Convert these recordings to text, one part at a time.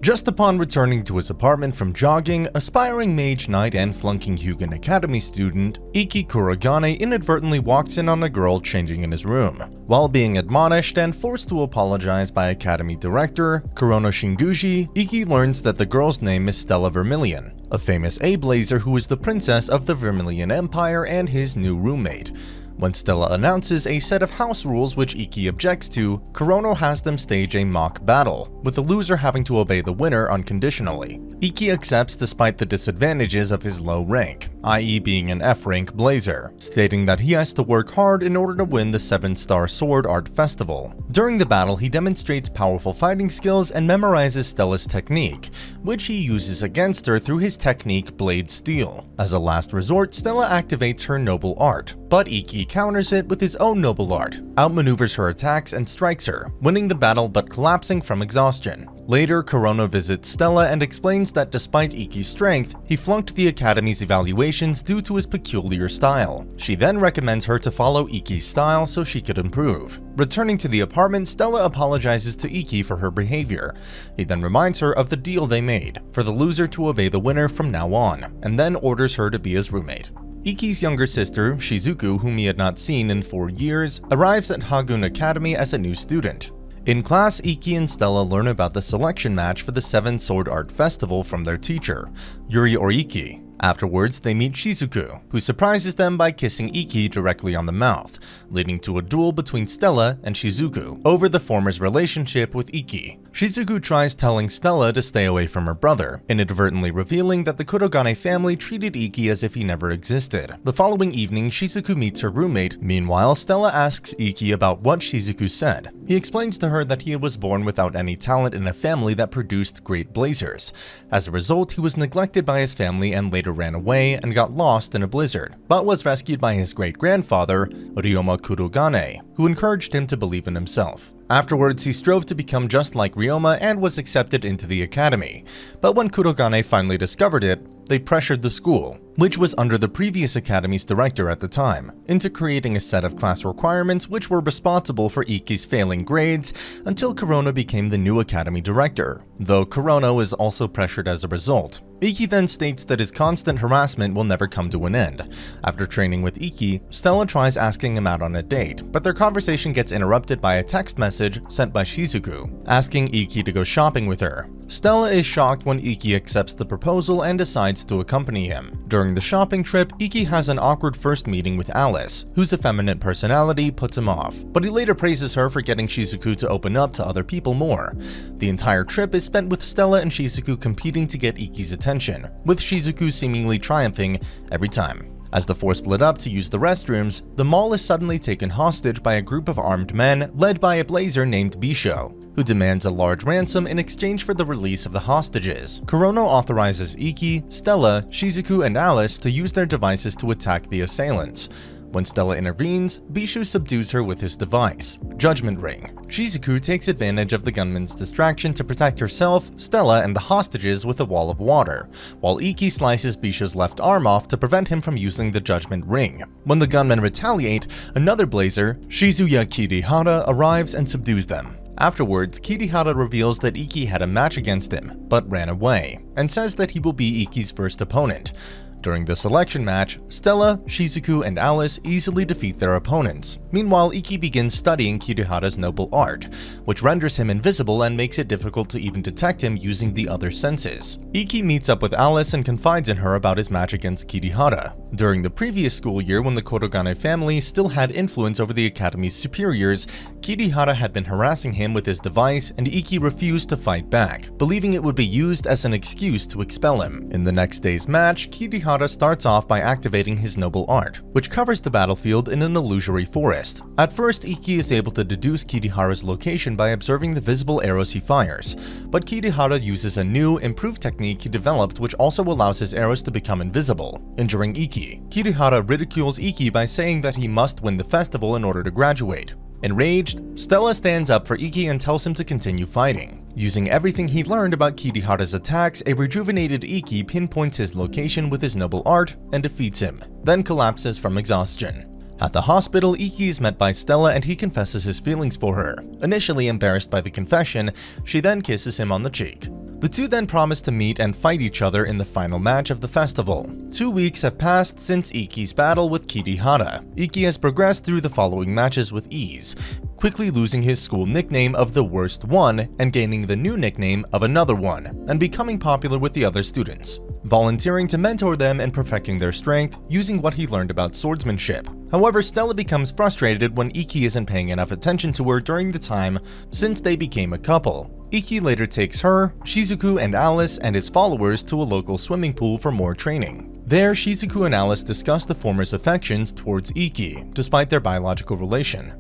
Just upon returning to his apartment from jogging, aspiring mage knight and flunking Hyugan Academy student, Ikki Kurogane inadvertently walks in on a girl changing in his room. While being admonished and forced to apologize by Academy Director Kurono Shinguji, Ikki learns that the girl's name is Stella Vermilion, a famous A-blazer who is the princess of the Vermilion Empire and his new roommate. When Stella announces a set of house rules which Ikki objects to, Kurono has them stage a mock battle, with the loser having to obey the winner unconditionally. Ikki accepts despite the disadvantages of his low rank, i.e. being an F-rank blazer, stating that he has to work hard in order to win the 7-star Sword Art Festival. During the battle, he demonstrates powerful fighting skills and memorizes Stella's technique, which he uses against her through his technique Blade Steel. As a last resort, Stella activates her noble art, but Ikki counters it with his own noble art, outmaneuvers her attacks and strikes her, winning the battle but collapsing from exhaustion. Later, Kurono visits Stella and explains that despite Ikki's strength, he flunked the Academy's evaluations due to his peculiar style. She then recommends her to follow Ikki's style so she could improve. Returning to the apartment, Stella apologizes to Ikki for her behavior. He then reminds her of the deal they made, for the loser to obey the winner from now on, and then orders her to be his roommate. Ikki's younger sister, Shizuku, whom he had not seen in 4 years, arrives at Hagun Academy as a new student. In class, Ikki and Stella learn about the selection match for the 7 Sword Art Festival from their teacher, Yuri Oriki. Afterwards, they meet Shizuku, who surprises them by kissing Ikki directly on the mouth, leading to a duel between Stella and Shizuku over the former's relationship with Ikki. Shizuku tries telling Stella to stay away from her brother, inadvertently revealing that the Kurogane family treated Ikki as if he never existed. The following evening, Shizuku meets her roommate. Meanwhile, Stella asks Ikki about what Shizuku said. He explains to her that he was born without any talent in a family that produced great blazers. As a result, he was neglected by his family and later ran away and got lost in a blizzard, but was rescued by his great-grandfather, Ryoma Kurogane, who encouraged him to believe in himself. Afterwards, he strove to become just like Ryoma and was accepted into the academy, but when Kurogane finally discovered it, they pressured the school, which was under the previous academy's director at the time, into creating a set of class requirements which were responsible for Ikki's failing grades until Kurono became the new academy director, though Kurono is also pressured as a result. Ikki then states that his constant harassment will never come to an end. After training with Ikki, Stella tries asking him out on a date, but their conversation gets interrupted by a text message sent by Shizuku, asking Ikki to go shopping with her. Stella is shocked when Ikki accepts the proposal and decides to accompany him. During the shopping trip, Ikki has an awkward first meeting with Alice, whose effeminate personality puts him off, but he later praises her for getting Shizuku to open up to other people more. The entire trip is spent with Stella and Shizuku competing to get Ikki's attention, with Shizuku seemingly triumphing every time. As the four split up to use the restrooms, the mall is suddenly taken hostage by a group of armed men led by a blazer named Bisho, who demands a large ransom in exchange for the release of the hostages. Kurono authorizes Ikki, Stella, Shizuku, and Alice to use their devices to attack the assailants. When Stella intervenes, Bishu subdues her with his device, Judgment Ring. Shizuku takes advantage of the gunman's distraction to protect herself, Stella, and the hostages with a wall of water, while Ikki slices Bishu's left arm off to prevent him from using the Judgment Ring. When the gunmen retaliate, another blazer, Shizuya Kirihara, arrives and subdues them. Afterwards, Kirihara reveals that Ikki had a match against him, but ran away, and says that he will be Ikki's first opponent. During the selection match, Stella, Shizuku, and Alice easily defeat their opponents. Meanwhile, Ikki begins studying Kirihara's noble art, which renders him invisible and makes it difficult to even detect him using the other senses. Ikki meets up with Alice and confides in her about his match against Kirihara. During the previous school year, when the Kurogane family still had influence over the academy's superiors, Kirihara had been harassing him with his device, and Ikki refused to fight back, believing it would be used as an excuse to expel him. In the next day's match, Kirihara starts off by activating his noble art, which covers the battlefield in an illusory forest. At first, Ikki is able to deduce Kirihara's location by observing the visible arrows he fires, but Kirihara uses a new, improved technique he developed which also allows his arrows to become invisible, injuring Ikki. Kirihara ridicules Ikki by saying that he must win the festival in order to graduate. Enraged, Stella stands up for Ikki and tells him to continue fighting. Using everything he learned about Kirihara's attacks, a rejuvenated Ikki pinpoints his location with his noble art and defeats him, then collapses from exhaustion. At the hospital, Ikki is met by Stella and he confesses his feelings for her. Initially embarrassed by the confession, she then kisses him on the cheek. The two then promise to meet and fight each other in the final match of the festival. 2 weeks have passed since Ikki's battle with Kirihara. Ikki has progressed through the following matches with ease, quickly losing his school nickname of the Worst One and gaining the new nickname of Another One, and becoming popular with the other students, volunteering to mentor them and perfecting their strength using what he learned about swordsmanship. However, Stella becomes frustrated when Ikki isn't paying enough attention to her during the time since they became a couple. Ikki later takes her, Shizuku, and Alice and his followers to a local swimming pool for more training. There, Shizuku and Alice discuss the former's affections towards Ikki, despite their biological relation.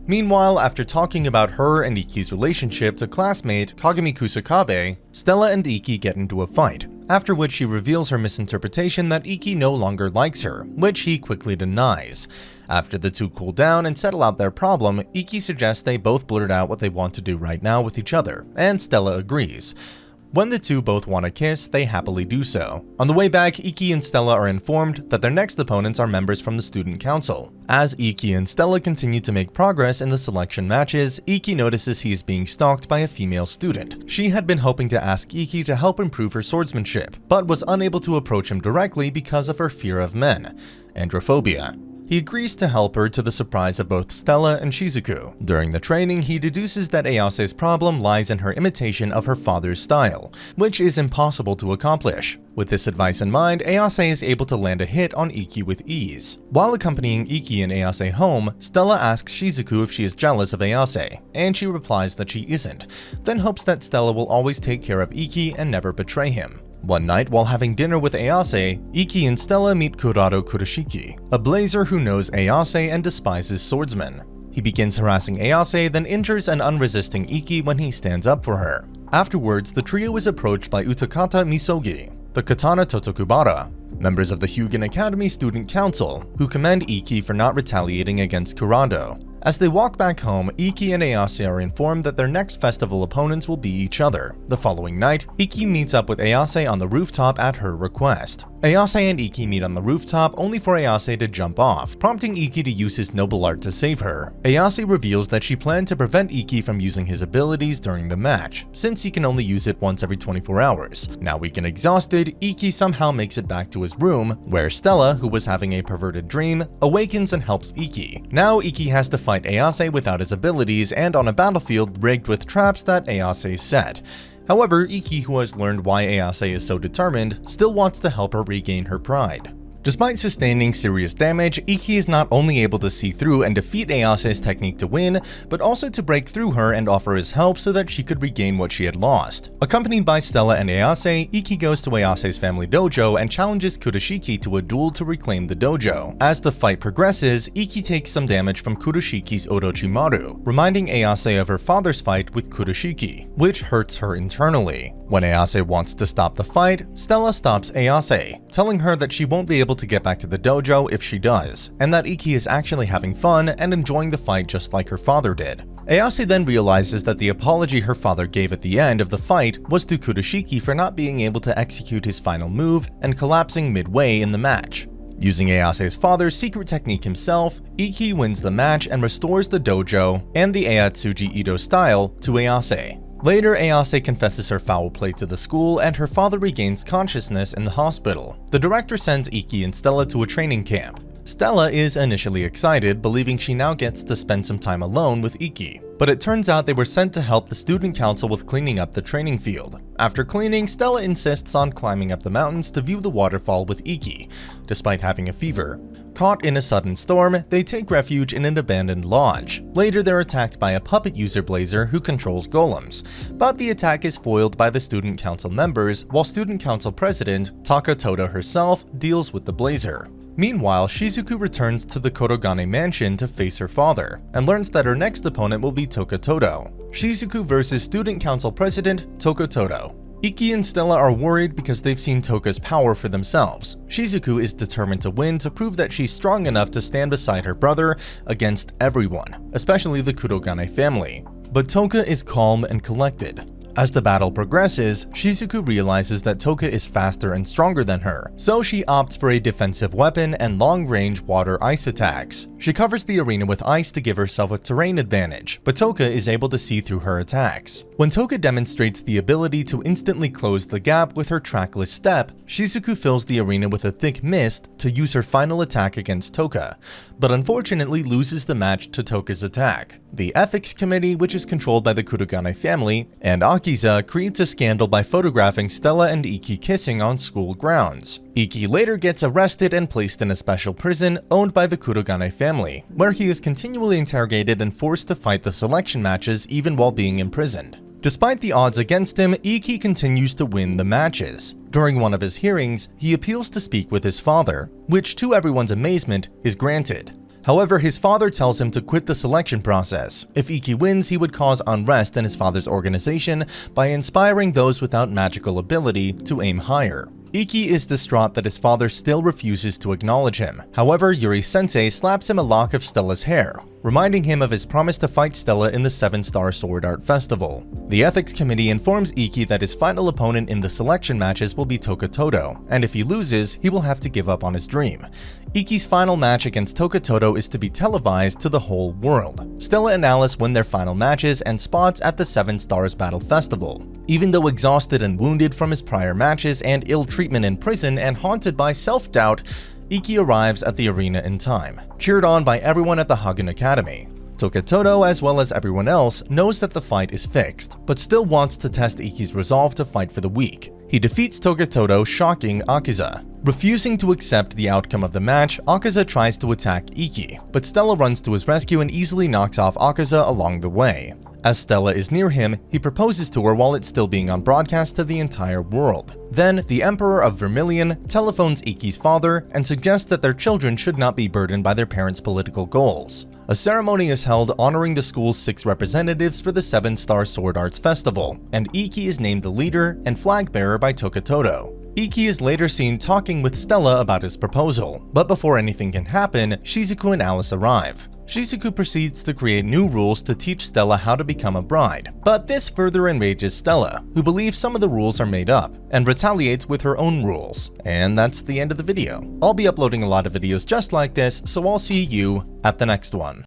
Meanwhile, after talking about her and Ikki's relationship to classmate Kagami Kusakabe, Stella and Ikki get into a fight, after which she reveals her misinterpretation that Ikki no longer likes her, which he quickly denies. After the two cool down and settle out their problem, Ikki suggests they both blurt out what they want to do right now with each other, and Stella agrees. When the two both want to kiss, they happily do so. On the way back, Ikki and Stella are informed that their next opponents are members from the student council. As Ikki and Stella continue to make progress in the selection matches, Ikki notices he is being stalked by a female student. She had been hoping to ask Ikki to help improve her swordsmanship, but was unable to approach him directly because of her fear of men, androphobia. He agrees to help her to the surprise of both Stella and Shizuku. During the training, he deduces that Ayase's problem lies in her imitation of her father's style, which is impossible to accomplish. With this advice in mind, Ayase is able to land a hit on Ikki with ease. While accompanying Ikki and Ayase home, Stella asks Shizuku if she is jealous of Ayase, and she replies that she isn't, then hopes that Stella will always take care of Ikki and never betray him. One night, while having dinner with Ayase, Ikki and Stella meet Kurado Kuroshiki, a blazer who knows Ayase and despises swordsmen. He begins harassing Ayase, then injures an unresisting Ikki when he stands up for her. Afterwards, the trio is approached by Utakata Misogi, the Katana Totokubara, members of the Hyugen Academy Student Council, who commend Ikki for not retaliating against Kurado. As they walk back home, Ikki and Ayase are informed that their next festival opponents will be each other. The following night, Ikki meets up with Ayase on the rooftop at her request. Ayase and Ikki meet on the rooftop only for Ayase to jump off, prompting Ikki to use his noble art to save her. Ayase reveals that she planned to prevent Ikki from using his abilities during the match, since he can only use it once every 24 hours. Now weak and exhausted, Ikki somehow makes it back to his room, where Stella, who was having a perverted dream, awakens and helps Ikki. Now Ikki has to fight Ayase without his abilities and on a battlefield rigged with traps that Ayase set. However, Ikki, who has learned why Ayase is so determined, still wants to help her regain her pride. Despite sustaining serious damage, Ikki is not only able to see through and defeat Ayase's technique to win, but also to break through her and offer his help so that she could regain what she had lost. Accompanied by Stella and Ayase, Ikki goes to Ayase's family dojo and challenges Kuroshiki to a duel to reclaim the dojo. As the fight progresses, Ikki takes some damage from Kuroshiki's Orochimaru, reminding Ayase of her father's fight with Kuroshiki, which hurts her internally. When Ayase wants to stop the fight, Stella stops Ayase, telling her that she won't be able to get back to the dojo if she does, and that Ikki is actually having fun and enjoying the fight just like her father did. Ayase then realizes that the apology her father gave at the end of the fight was to Kuroshiki for not being able to execute his final move and collapsing midway in the match. Using Ayase's father's secret technique himself, Ikki wins the match and restores the dojo and the Ayatsuji Ito style to Ayase. Later, Ayase confesses her foul play to the school and her father regains consciousness in the hospital. The director sends Ikki and Stella to a training camp. Stella is initially excited, believing she now gets to spend some time alone with Ikki. But it turns out they were sent to help the student council with cleaning up the training field. After cleaning, Stella insists on climbing up the mountains to view the waterfall with Ikki, despite having a fever. Caught in a sudden storm, they take refuge in an abandoned lodge. Later, they're attacked by a puppet user blazer who controls golems, but the attack is foiled by the student council members, while student council president Taka Toda herself deals with the blazer. Meanwhile, Shizuku returns to the Kurogane mansion to face her father, and learns that her next opponent will be Tokotodo. Shizuku versus student council president Tokotodo. Ikki and Stella are worried because they've seen Toka's power for themselves. Shizuku is determined to win to prove that she's strong enough to stand beside her brother against everyone, especially the Kurogane family. But Toka is calm and collected. As the battle progresses, Shizuku realizes that Toka is faster and stronger than her, so she opts for a defensive weapon and long-range water-ice attacks. She covers the arena with ice to give herself a terrain advantage, but Toka is able to see through her attacks. When Toka demonstrates the ability to instantly close the gap with her trackless step, Shizuku fills the arena with a thick mist to use her final attack against Toka, but unfortunately loses the match to Toka's attack. The ethics committee, which is controlled by the Kurogane family, and Akiza creates a scandal by photographing Stella and Ikki kissing on school grounds. Ikki later gets arrested and placed in a special prison owned by the Kurogane family, where he is continually interrogated and forced to fight the selection matches even while being imprisoned. Despite the odds against him, Ikki continues to win the matches. During one of his hearings, he appeals to speak with his father, which to everyone's amazement is granted. However, his father tells him to quit the selection process. If Ikki wins, he would cause unrest in his father's organization by inspiring those without magical ability to aim higher. Ikki is distraught that his father still refuses to acknowledge him. However, Yuri-sensei slaps him a lock of Stella's hair, reminding him of his promise to fight Stella in the 7-Star Sword Art Festival. The ethics committee informs Ikki that his final opponent in the selection matches will be Toka Todo, and if he loses, he will have to give up on his dream. Ikki's final match against Toka Todo is to be televised to the whole world. Stella and Alice win their final matches and spots at the 7 Stars Battle Festival. Even though exhausted and wounded from his prior matches and ill treatment in prison and haunted by self-doubt, Ikki arrives at the arena in time, cheered on by everyone at the Hagen Academy. Toka Todo, as well as everyone else, knows that the fight is fixed, but still wants to test Ikki's resolve to fight for the weak. He defeats Toka Todo, shocking Akiza. Refusing to accept the outcome of the match, Akiza tries to attack Ikki, but Stella runs to his rescue and easily knocks off Akiza along the way. As Stella is near him, he proposes to her while it's still being on broadcast to the entire world. Then, the Emperor of Vermilion telephones Ikki's father and suggests that their children should not be burdened by their parents' political goals. A ceremony is held honoring the school's 6 representatives for the 7-Star Sword Arts Festival, and Ikki is named the leader and flag bearer by Toka Todo. Ikki is later seen talking with Stella about his proposal, but before anything can happen, Shizuku and Alice arrive. Shizuku proceeds to create new rules to teach Stella how to become a bride, but this further enrages Stella, who believes some of the rules are made up, and retaliates with her own rules. And that's the end of the video. I'll be uploading a lot of videos just like this, so I'll see you at the next one.